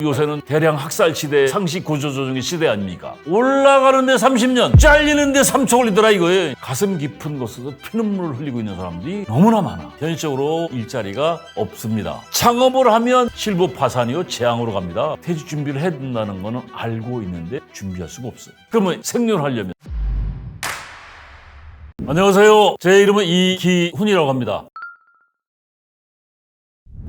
요새는 대량 학살 시대, 상시 구조조정의 시대 아닙니까? 올라가는데 30년, 잘리는데 3초 걸리더라 이거예요. 가슴 깊은 곳에서 피눈물을 흘리고 있는 사람들이 너무나 많아. 현실적으로 일자리가 없습니다. 창업을 하면 실부 파산이요, 재앙으로 갑니다. 퇴직 준비를 해야 된다는 거는 알고 있는데 준비할 수가 없어요. 그러면 생존하려면. 안녕하세요. 제 이름은 이기훈이라고 합니다.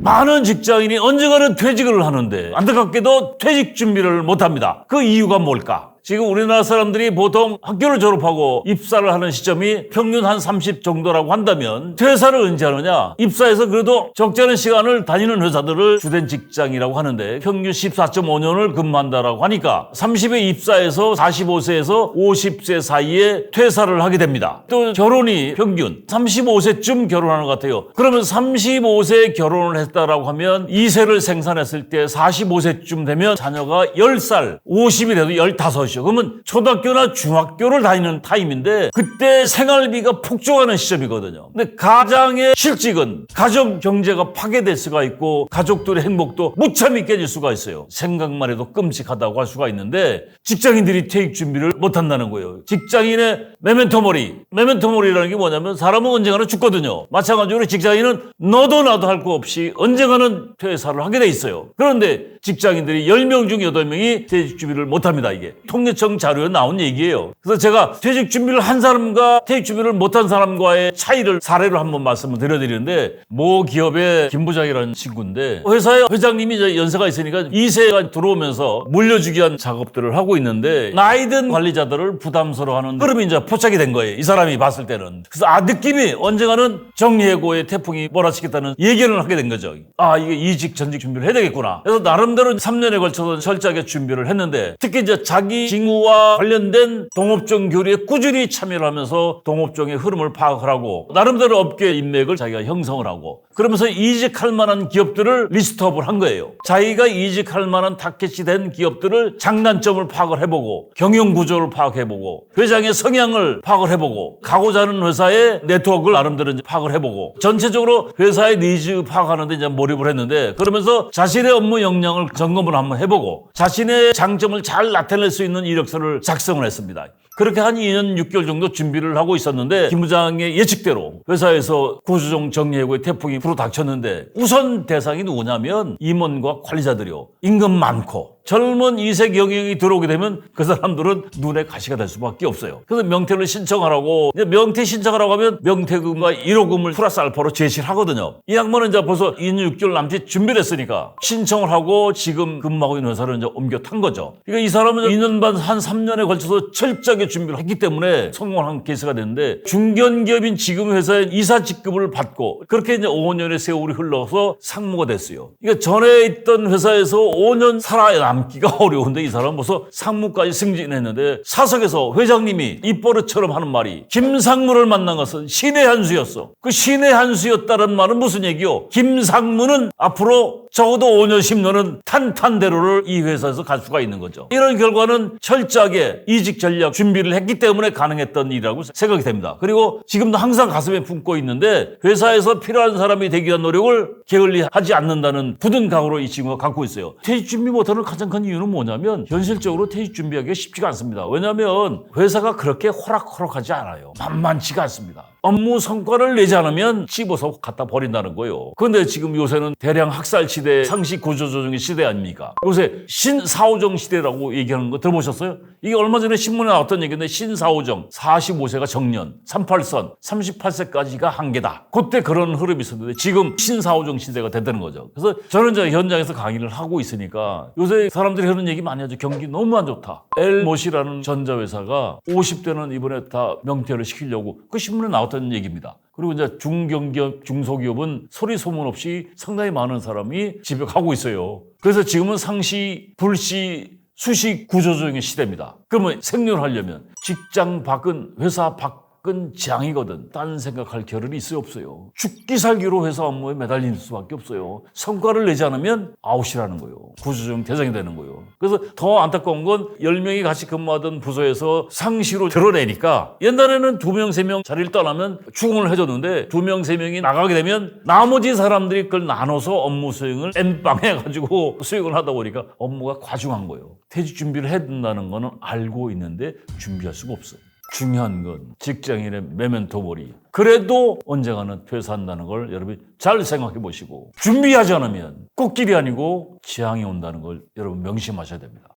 많은 직장인이 언젠가는 퇴직을 하는데 안타깝게도 퇴직 준비를 못합니다. 그 이유가 뭘까? 지금 우리나라 사람들이 보통 학교를 졸업하고 입사를 하는 시점이 평균 한 30 정도라고 한다면 퇴사를 언제 하느냐? 입사해서 그래도 적지 않은 시간을 다니는 회사들을 주된 직장이라고 하는데 평균 14.5년을 근무한다라고 하니까 30에 입사해서 45세에서 50세 사이에 퇴사를 하게 됩니다. 또 결혼이 평균 35세쯤 결혼하는 것 같아요. 그러면 35세에 결혼을 했다라고 하면 2세를 생산했을 때 45세쯤 되면 자녀가 10살, 50이 돼도 15이요. 그러면 초등학교나 중학교를 다니는 타임인데 그때 생활비가 폭증하는 시점이거든요. 근데 가장의 실직은 가정 경제가 파괴될 수가 있고 가족들의 행복도 무참히 깨질 수가 있어요. 생각만 해도 끔찍하다고 할 수가 있는데 직장인들이 퇴직 준비를 못한다는 거예요. 직장인의 메멘토모리라는 게 뭐냐면 사람은 언젠가는 죽거든요. 마찬가지로 직장인은 너도 나도 할 거 없이 언젠가는 퇴사를 하게 돼 있어요. 그런데 직장인들이 10명 중 8명이 퇴직 준비를 못합니다. 이게 통계청 자료에 나온 얘기예요. 그래서 제가 퇴직 준비를 한 사람과 퇴직 준비를 못한 사람과의 차이를 사례로 한번 말씀을 드려드리는데 모 기업의 김 부장이라는 친구인데 회사에 회장님이 연세가 있으니까 2세가 들어오면서 물려주기 위한 작업들을 하고 있는데 나이 든 관리자들을 부담스러워하는 흐름이 이제 포착이 된 거예요. 이 사람이 봤을 때는. 그래서 느낌이 언젠가는 정예고의 태풍이 몰아치겠다는 예견을 하게 된 거죠. 이게 이직 전직 준비를 해야 되겠구나. 그래서 나름대로 3년에 걸쳐서 철저하게 준비를 했는데 특히 이제 자기 징후와 관련된 동업종 교류에 꾸준히 참여를 하면서 동업종의 흐름을 파악을 하고 나름대로 업계 인맥을 자기가 형성을 하고 그러면서 이직할 만한 기업들을 리스트업을 한 거예요. 자기가 이직할 만한 타겟이 된 기업들을 장단점을 파악을 해보고 경영 구조를 파악해보고 회장의 성향을 파악을 해보고 가고자 하는 회사의 네트워크를 나름대로 이제 파악을 해보고 전체적으로 회사의 니즈 파악하는데 이제 몰입을 했는데 그러면서 자신의 업무 역량을 점검을 한번 해보고 자신의 장점을 잘 나타낼 수 있는 이력서를 작성을 했습니다. 그렇게 한 2년 6개월 정도 준비를 하고 있었는데 김 부장의 예측대로 회사에서 구조조정 정예고의 태풍이 불어닥쳤는데 우선 대상이 누구냐면 임원과 관리자들이요. 임금 많고 젊은 2세 경영이 들어오게 되면 그 사람들은 눈에 가시가 될 수밖에 없어요. 그래서 명퇴를 신청하라고 명퇴 신청하라고 하면 명퇴금과 1호금을 플러스 알파로 제시를 하거든요. 이 양반은 이제 벌써 2년 6개월 남짓 준비를 했으니까 신청을 하고 지금 근무하고 있는 회사를 이제 옮겨 탄 거죠. 그러니까 이 사람은 2년 반 한 3년에 걸쳐서 철저하게 준비를 했기 때문에 성공한 케이스가 됐는데 중견기업인 지금 회사에 이사 직급을 받고 그렇게 이제 5년의 세월이 흘러서 상무가 됐어요. 그러니까 전에 있던 회사에서 5년 살아남기가 어려운데 이 사람은 벌써 상무까지 승진했는데 사석에서 회장님이 입버릇처럼 하는 말이 김상무를 만난 것은 신의 한 수였어. 그 신의 한 수였다는 말은 무슨 얘기요? 김상무는 앞으로 적어도 5년 10년은 탄탄대로를 이 회사에서 갈 수가 있는 거죠. 이런 결과는 철저하게 이직 전략 준비를 했기 때문에 가능했던 일이라고 생각이 됩니다. 그리고 지금도 항상 가슴에 품고 있는데 회사에서 필요한 사람이 되기 위한 노력을 게을리하지 않는다는 굳은 각오로 이 친구가 갖고 있어요. 퇴직 준비 못하는 가장 큰 이유는 뭐냐면 현실적으로 퇴직 준비하기가 쉽지가 않습니다. 왜냐하면 회사가 그렇게 호락호락하지 않아요. 만만치가 않습니다. 업무 성과를 내지 않으면 찝어서 갖다 버린다는 거예요. 그런데 지금 요새는 대량 학살 시대, 상시 구조조정의 시대 아닙니까? 요새 신사오정 시대라고 얘기하는 거 들어보셨어요? 이게 얼마 전에 신문에 나왔던 얘기인데 신사오정, 45세가 정년, 38선, 38세까지가 한계다. 그때 그런 흐름이 있었는데 지금 신사오정 시대가 됐다는 거죠. 그래서 저는 이제 현장에서 강의를 하고 있으니까 요새 사람들이 하는 얘기 많이 하죠. 경기 너무 안 좋다. 엘못이라는 전자회사가 50대는 이번에 다 명퇴를 시키려고 그 신문에 나왔던 얘기입니다. 그리고 이제 중견기업, 중소기업은 소리 소문 없이 상당히 많은 사람이 집에 가고 있어요. 그래서 지금은 상시, 불시, 수시 구조조정의 시대입니다. 그러면 생존하려면 직장 밖은 회사 밖은 재앙이거든. 딴 생각할 겨를이 있어요, 없어요? 죽기 살기로 회사 업무에 매달릴 수밖에 없어요. 성과를 내지 않으면 아웃이라는 거예요. 구조조정 대상이 되는 거예요. 그래서 더 안타까운 건 10명이 같이 근무하던 부서에서 상시로 드러내니까 옛날에는 2명, 3명 자리를 떠나면 추궁을 해줬는데 2명, 3명이 나가게 되면 나머지 사람들이 그걸 나눠서 업무 수행을 N방에 가지고 수행을 하다 보니까 업무가 과중한 거예요. 퇴직 준비를 해야 된다는 거는 알고 있는데 준비할 수가 없어요. 중요한 건 직장인의 메멘토 모리. 그래도 언젠가는 퇴사한다는 걸 여러분이 잘 생각해 보시고 준비하지 않으면 꽃길이 아니고 재앙이 온다는 걸 여러분 명심하셔야 됩니다.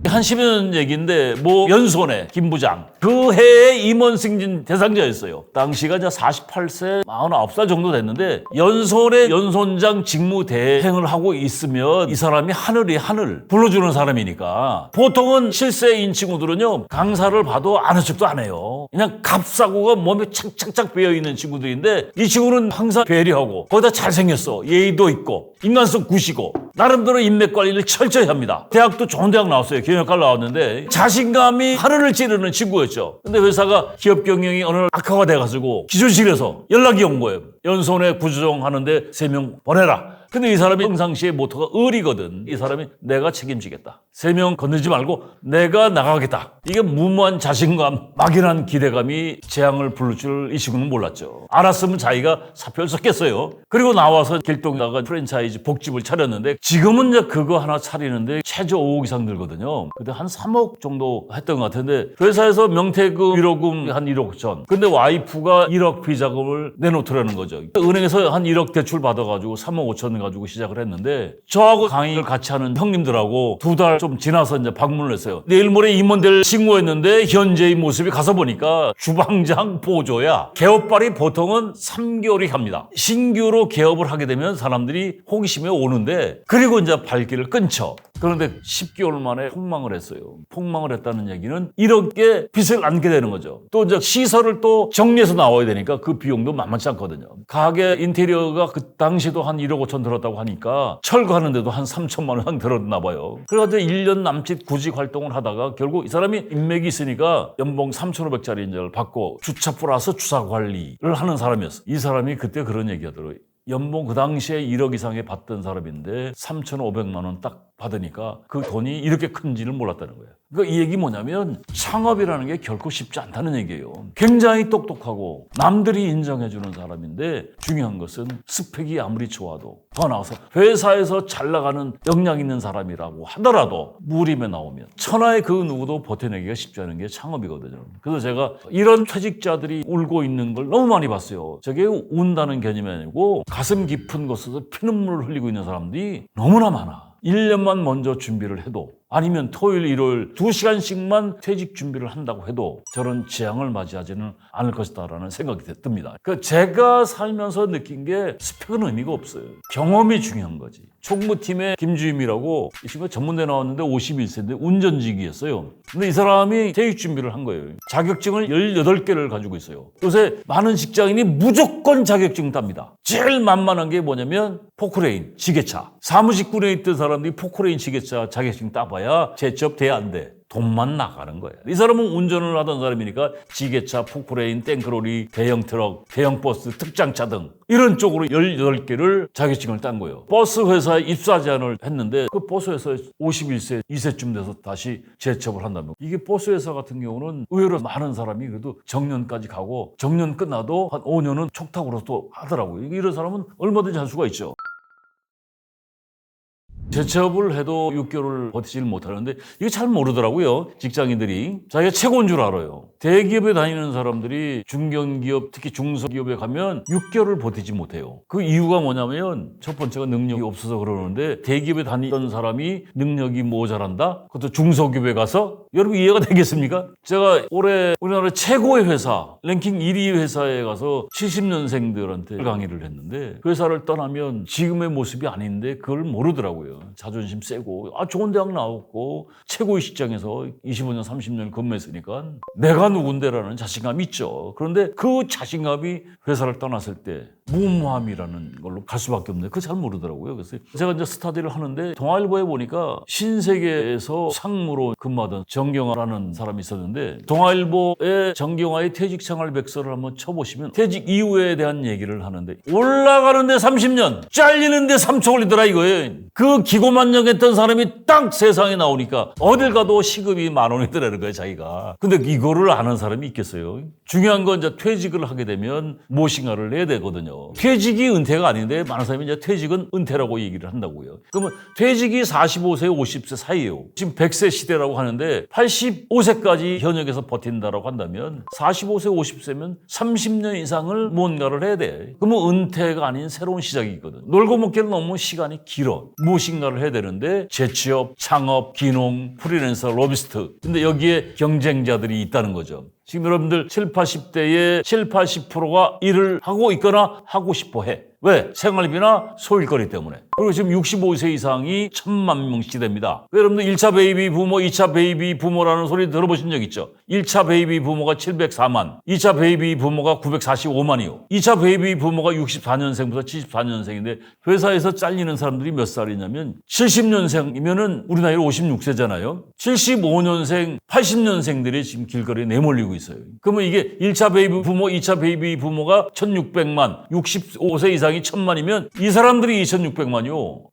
한 10여 년 얘기인데 연손의 김 부장 그 해에 임원 승진 대상자였어요. 당시가 이제 48세 49살 정도 됐는데 연손의 연손장 직무 대행을 하고 있으면 이 사람이 하늘 불러주는 사람이니까 보통은 실세인 친구들은요 강사를 봐도 아는 척도 안 해요. 그냥 값싸고가 몸에 착착착 배어있는 친구들인데 이 친구는 항상 배려하고 거기다 잘생겼어. 예의도 있고 인간성 굿이고 나름대로 인맥 관리를 철저히 합니다. 대학도 좋은 대학 나왔어요. 경영학과를 나왔는데 자신감이 하늘을 찌르는 친구였죠. 근데 회사가 기업 경영이 어느 날 악화가 돼가지고 기술실에서 연락이 온 거예요. 연손에 구조조정하는데 3명 보내라. 근데 이 사람이 평상시에 모토가 의리거든. 이 사람이 내가 책임지겠다. 3명 건들지 말고 내가 나가겠다. 이게 무모한 자신감, 막연한 기대감이 재앙을 부를 줄 이 친구는 몰랐죠. 알았으면 자기가 사표를 썼겠어요. 그리고 나와서 길동에다가 프랜차이즈 복집을 차렸는데 지금은 이제 그거 하나 차리는데 최저 5억 이상 들거든요. 그때 한 3억 정도 했던 것 같은데 회사에서 명태금, 위로금 한 1억 전. 근데 와이프가 1억 비자금을 내놓더라는 거죠. 은행에서 한 1억 대출 받아가지고 3억 5천 가지고 시작을 했는데 저하고 강의를 같이 하는 형님들하고 2달 좀 지나서 이제 방문을 했어요. 내일 모레 임원들 신고했는데 현재의 모습이 가서 보니까 주방장 보조야. 개업발이 보통은 3개월이 갑니다. 신규로 개업을 하게 되면 사람들이 호기심에 오는데 그리고 이제 발길을 끊죠. 그런데 10개월 만에 폭망을 했어요. 폭망을 했다는 얘기는 1억의 빚을 안게 되는 거죠. 또 이제 시설을 또 정리해서 나와야 되니까 그 비용도 만만치 않거든요. 가게 인테리어가 그 당시도 한 1억 5천 들었다고 하니까 철거하는데도 한 3천만 원 들었나 봐요. 그래가지고 1년 남짓 구직 활동을 하다가 결국 이 사람이 인맥이 있으니까 연봉 3,500짜리 인자를 받고 주차 플러스 주차 관리를 하는 사람이었어요. 이 사람이 그때 그런 얘기 하더라고요. 연봉 그 당시에 1억 이상에 받던 사람인데 3,500만 원 딱 받으니까 그 돈이 이렇게 큰지를 몰랐다는 거예요. 그러니까 이 얘기 뭐냐면 창업이라는 게 결코 쉽지 않다는 얘기예요. 굉장히 똑똑하고 남들이 인정해주는 사람인데 중요한 것은 스펙이 아무리 좋아도 더 나아서 회사에서 잘 나가는 역량 있는 사람이라고 하더라도 무림에 나오면 천하의 그 누구도 버텨내기가 쉽지 않은 게 창업이거든요. 그래서 제가 이런 퇴직자들이 울고 있는 걸 너무 많이 봤어요. 저게 운다는 개념이 아니고 가슴 깊은 곳에서 피눈물을 흘리고 있는 사람들이 너무나 많아. 1년만 먼저 준비를 해도 아니면 토요일, 일요일 2시간씩만 퇴직 준비를 한다고 해도 저런 재앙을 맞이하지는 않을 것이다라는 생각이 듭니다. 제가 살면서 느낀 게 스펙은 의미가 없어요. 경험이 중요한 거지. 총무팀의 김주임이라고 이 친구가 전문대 나왔는데 51세인데 운전직이었어요. 근데 이 사람이 퇴직 준비를 한 거예요. 자격증을 18개를 가지고 있어요. 요새 많은 직장인이 무조건 자격증 땁니다. 제일 만만한 게 뭐냐면 포크레인, 지게차. 사무직군에 있던 사람들이 포크레인, 지게차 자격증 따봐야 재취업 돼야 안 돼. 돈만 나가는 거예요. 이 사람은 운전을 하던 사람이니까 지게차, 포크레인, 땡크로리, 대형 트럭, 대형 버스, 특장차 등 이런 쪽으로 18개를 자격증을 딴 거예요. 버스 회사에 입사 제안을 했는데 그 버스 회사에 51세, 2세쯤 돼서 다시 재취업을 한다면 이게 버스 회사 같은 경우는 의외로 많은 사람이 그래도 정년까지 가고 정년 끝나도 한 5년은 촉탁으로 또 하더라고요. 이런 사람은 얼마든지 할 수가 있죠. 재취업을 해도 6개월을 버티지를 못하는데 이거 잘 모르더라고요. 직장인들이. 자기가 최고인 줄 알아요. 대기업에 다니는 사람들이 중견기업 특히 중소기업에 가면 6개월을 버티지 못해요. 그 이유가 뭐냐면 첫 번째가 능력이 없어서 그러는데 대기업에 다니던 사람이 능력이 모자란다? 그것도 중소기업에 가서 여러분 이해가 되겠습니까? 제가 올해 우리나라 최고의 회사 랭킹 1위 회사에 가서 70년생들한테 강의를 했는데 그 회사를 떠나면 지금의 모습이 아닌데 그걸 모르더라고요. 자존심 세고 좋은 대학 나왔고 최고의 직장에서 25년 30년 근무했으니까 내가 누군데라는 자신감이 있죠. 그런데 그 자신감이 회사를 떠났을 때 무모함이라는 걸로 갈 수밖에 없는데 그거 잘 모르더라고요. 그래서 제가 이제 스터디를 하는데 동아일보에 보니까 신세계에서 상무로 근무하던 정경화라는 사람이 있었는데 동아일보의 정경화의 퇴직 생활 백서를 한번 쳐보시면 퇴직 이후에 대한 얘기를 하는데 올라가는데 30년 잘리는데 3초 걸리더라 이거예요. 그 기고만장했던 사람이 딱 세상에 나오니까 어딜 가도 시급이 10,000원이더라는 거예요, 자기가. 근데 이거를 아는 사람이 있겠어요? 중요한 건 이제 퇴직을 하게 되면 무엇인가를 내야 되거든요. 퇴직이 은퇴가 아닌데 많은 사람이 이제 퇴직은 은퇴라고 얘기를 한다고요. 그러면 퇴직이 45세, 50세 사이예요. 지금 100세 시대라고 하는데 85세까지 현역에서 버틴다라고 한다면 45세, 50세면 30년 이상을 뭔가를 해야 돼. 그러면 은퇴가 아닌 새로운 시작이 있거든. 놀고 먹기는 너무 시간이 길어. 무엇인가를 해야 되는데 재취업, 창업, 기농, 프리랜서, 로비스트. 근데 여기에 경쟁자들이 있다는 거죠. 지금 여러분들 70, 80대의 70, 80%가 일을 하고 있거나 하고 싶어 해. 왜? 생활비나 소일거리 때문에. 그리고 지금 65세 이상이 1,000,000명 시대입니다. 여러분들 1차 베이비 부모, 2차 베이비 부모라는 소리 들어보신 적 있죠? 1차 베이비 부모가 704만, 2차 베이비 부모가 945만이요. 2차 베이비 부모가 64년생부터 74년생인데 회사에서 잘리는 사람들이 몇 살이냐면 70년생이면은 우리 나이로 56세잖아요. 75년생, 80년생들이 지금 길거리에 내몰리고 있어요. 그러면 이게 1차 베이비 부모, 2차 베이비 부모가 1,600만, 65세 이상이 1,000만이면 이 사람들이 2,600만이요.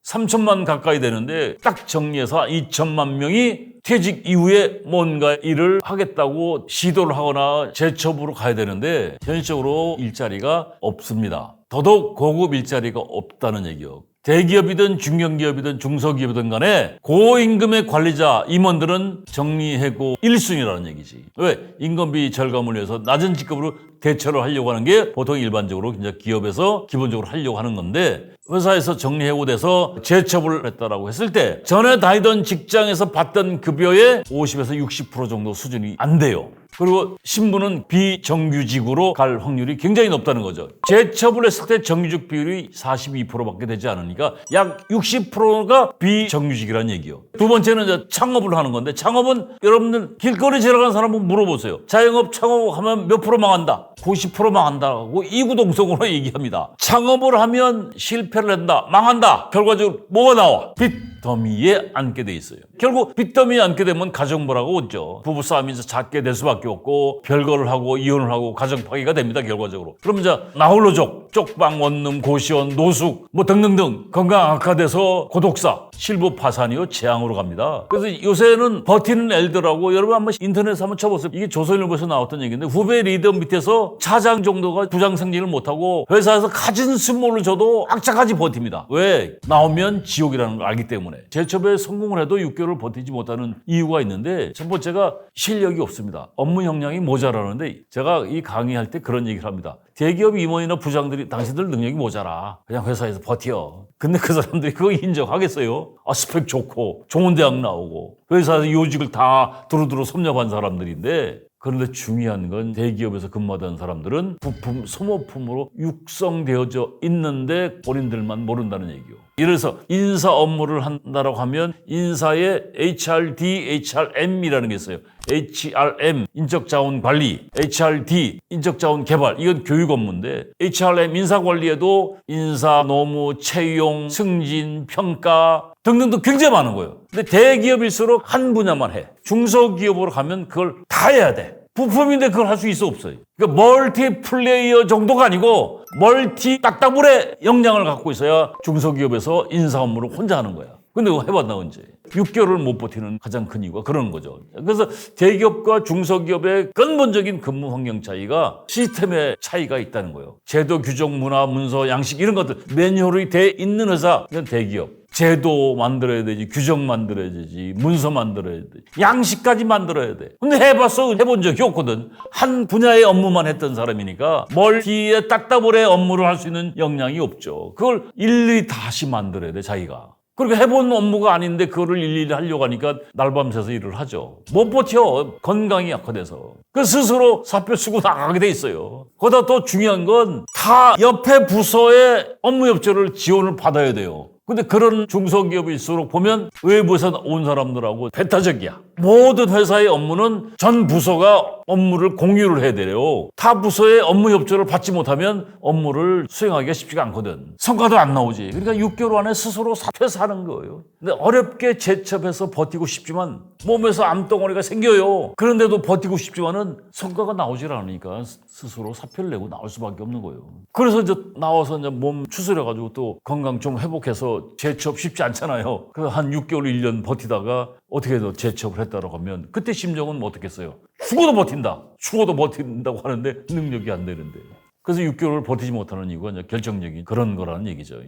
3,000만 가까이 되는데 딱 정리해서 2,000만 명이 퇴직 이후에 뭔가 일을 하겠다고 시도를 하거나 재취업으로 가야 되는데 현실적으로 일자리가 없습니다. 더더욱 고급 일자리가 없다는 얘기요. 대기업이든 중견기업이든 중소기업이든 간에 고임금의 관리자 임원들은 정리해고 1순위라는 얘기지. 왜? 인건비 절감을 위해서 낮은 직급으로 대처를 하려고 하는 게 보통 일반적으로 이제 기업에서 기본적으로 하려고 하는 건데 회사에서 정리해고돼서 재취업을 했다라고 했을 때 전에 다니던 직장에서 받던 급여의 50에서 60% 정도 수준이 안 돼요. 그리고 신분은 비정규직으로 갈 확률이 굉장히 높다는 거죠. 재취업을 했을 때 정규직 비율이 42%밖에 되지 않으니까 약 60%가 비정규직이라는 얘기예요. 두 번째는 이제 창업을 하는 건데 창업은 여러분들 길거리 지나가는 사람 한번 물어보세요. 자영업 창업하면 몇 프로 망한다? 90% 망한다고 이구동성으로 얘기합니다. 창업을 하면 실패를 한다, 망한다. 결과적으로 뭐가 나와? 빚더미에 앉게 돼 있어요. 결국 빚더미에 앉게 되면 가정부라고 오죠. 부부싸움에서 잦게 될 수밖에 없고 별거를 하고 이혼을 하고 가정 파기가 됩니다. 결과적으로. 그럼 이제 나홀로족, 쪽방, 원룸, 고시원, 노숙 뭐 등등등 건강 악화돼서 고독사, 실부 파산이요 재앙으로 갑니다. 그래서 요새는 버티는 엘더라고 여러분 한번 인터넷에 한번 쳐보세요. 이게 조선일보에서 나왔던 얘기인데 후배 리더 밑에서 차장 정도가 부장 승진을 못하고 회사에서 가진 순모를 줘도 악착같이 버팁니다. 왜? 나오면 지옥이라는 걸 알기 때문에. 재취업에 성공을 해도 6개월을 버티지 못하는 이유가 있는데 첫 번째가 실력이 없습니다. 업무 역량이 모자라는데 제가 이 강의할 때 그런 얘기를 합니다. 대기업 임원이나 부장들이 당신들 능력이 모자라. 그냥 회사에서 버텨. 근데 그 사람들이 그거 인정하겠어요? 스펙 좋고 좋은 대학 나오고 회사에서 요직을 다 두루두루 섭렵한 사람들인데 그런데 중요한 건 대기업에서 근무하던 사람들은 부품, 소모품으로 육성되어져 있는데 본인들만 모른다는 얘기요. 예를 들어서 인사 업무를 한다라고 하면 인사에 HRD, HRM이라는 게 있어요. HRM, 인적자원관리, HRD, 인적자원개발. 이건 교육 업무인데 HRM, 인사관리에도 인사, 노무, 채용, 승진, 평가 등등등 굉장히 많은 거예요. 근데 대기업일수록 한 분야만 해. 중소기업으로 가면 그걸 다 해야 돼. 부품인데 그걸 할 수 있어 없어요. 그러니까 멀티 플레이어 정도가 아니고 멀티 딱따블의 역량을 갖고 있어야 중소기업에서 인사 업무를 혼자 하는 거야. 근데 그거 해봤나 언제? 6개월을 못 버티는 가장 큰 이유가 그런 거죠. 그래서 대기업과 중소기업의 근본적인 근무 환경 차이가 시스템의 차이가 있다는 거예요. 제도, 규정, 문화, 문서, 양식 이런 것들 매뉴얼이 돼 있는 회사, 이건 대기업. 제도 만들어야 되지, 규정 만들어야 되지, 문서 만들어야 돼, 양식까지 만들어야 돼. 근데 해본 적이 없거든. 한 분야의 업무만 했던 사람이니까 멀티에 딱따블의 업무를 할 수 있는 역량이 없죠. 그걸 일일이 다시 만들어야 돼, 자기가. 그리고 해본 업무가 아닌데 그거를 일일이 하려고 하니까 날밤새서 일을 하죠. 못 버텨. 건강이 약화돼서. 그 스스로 사표 쓰고 나가게 돼 있어요. 거기다 또 중요한 건 다 옆에 부서의 업무 협조를 지원을 받아야 돼요. 근데 그런 중소기업일수록 보면 외부에서 온 사람들하고 배타적이야. 모든 회사의 업무는 전 부서가 업무를 공유를 해야 돼요. 타 부서의 업무 협조를 받지 못하면 업무를 수행하기가 쉽지가 않거든. 성과도 안 나오지. 그러니까 6개월 안에 스스로 사퇴해서 하는 거예요. 근데 어렵게 재첩해서 버티고 싶지만 몸에서 암덩어리가 생겨요. 그런데도 버티고 싶지만은 성과가 나오질 않으니까 스스로 사표를 내고 나올 수밖에 없는 거예요. 그래서 이제 나와서 이제 몸 추스려가지고 또 건강 좀 회복해서 재취업 쉽지 않잖아요. 그 한 6개월, 1년 버티다가 어떻게 더 재취업을 했다라고 하면 그때 심정은 뭐 어떻겠어요? 죽어도 버틴다. 죽어도 버틴다고 하는데 능력이 안 되는데. 그래서 6개월을 버티지 못하는 이유가 이제 결정적인 그런 거라는 얘기죠.